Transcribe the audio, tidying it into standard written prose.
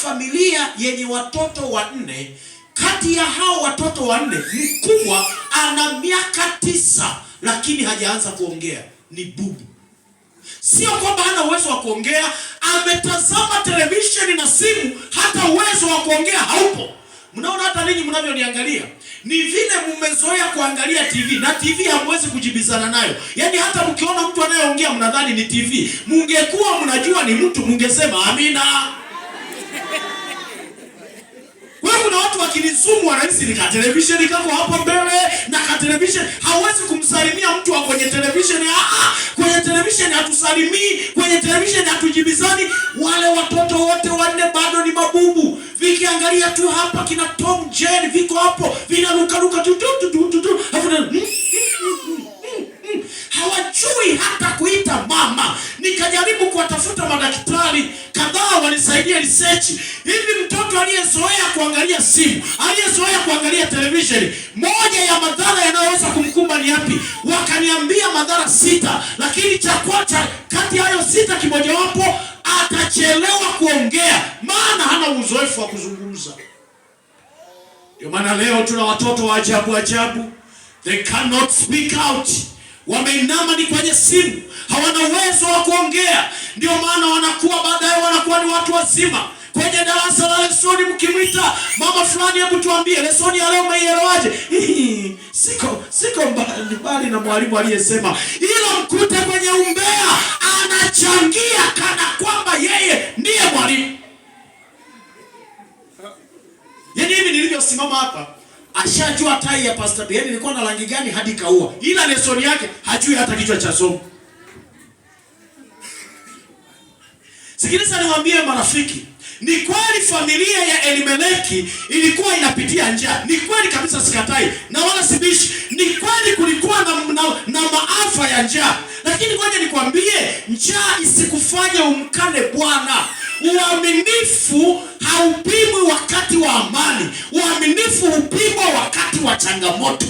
familia yenye watoto wanne. Kati ya hao watoto wanne, mkubwa ana miaka 9 lakini hajaanza kuongea, ni bubu. Sio kwamba hana uwezo wa kuongea, ametazama televisheni na simu, hata uwezo wa kuongea haupo. Mnaona hata ninyi mnavyoniangalia, ni vile mmezoea kuangalia TV, na TV hamwezi kujibizana nayo. Yaani hata mkiona mtu anayeongea mnadhani ni TV. Mungekuwa mnajua ni mtu, mungesema amina. Wewe kuna watu wakinizumu wanahisi ni ka televisheni kako hapa mbele, na ka televisheni hawezi kumsalimia mtu wa kwenye televisheni. Kwenye televisheni hatusalimii, kwenye televisheni hatujibizani. Wale watoto wote wanne bado ni mabubu. Vikiangalia tu hapa kina Tom Jerry viko hapo, vinarukaruka tu. Hawajui hata kuita mama. Nikajaribu kuwatafuta madaktari kadhaa walisaidia research. Hivi mtoto aliyezoea kuangalia simu, aliyezoea kuangalia televisheni, moja ya madhara yanayoweza kumkumba ni yapi? Wakaniambia madhara 6, lakini kati ya hayo 6 kimojawapo, atachelewa kuongea, maana hana uzoefu wa kuzungumza. Ndio maana leo tuna watoto wa ajabu. They cannot speak out. Wameinama ni kwenye simu, hawana uwezo wa kuongea. Ndio maana baadaye wanakuwa ni watu wazima. Kwenye darasa la lesoni mkimwita mama fulani, hebu tuambie lesoni ya leo umeielewaje? Siko mbali na mwalimu aliyesema. Ila mkute kwenye umbea anachangia kana kwamba yeye ndiye mwalimu. Yaani hivi nilivyosimama hapa, ashajua tai ya Pastor Ben ilikuwa na rangi gani hadi kaua. Ila lesoni yake hajui hata kichwa cha somo. Sikiliza niwaambie marafiki, ni kweli familia ya Elimeleki ilikuwa inapitia njaa. Ni kweli kabisa, sikatai na wala sibishi. Ni kweli kulikuwa na maafa ya njaa. Lakini ngoja nikwambie, njaa isikufanye umkane Bwana. Uaminifu haupimwi wakati wa amani. Uaminifu hupimwa wakati wa changamoto.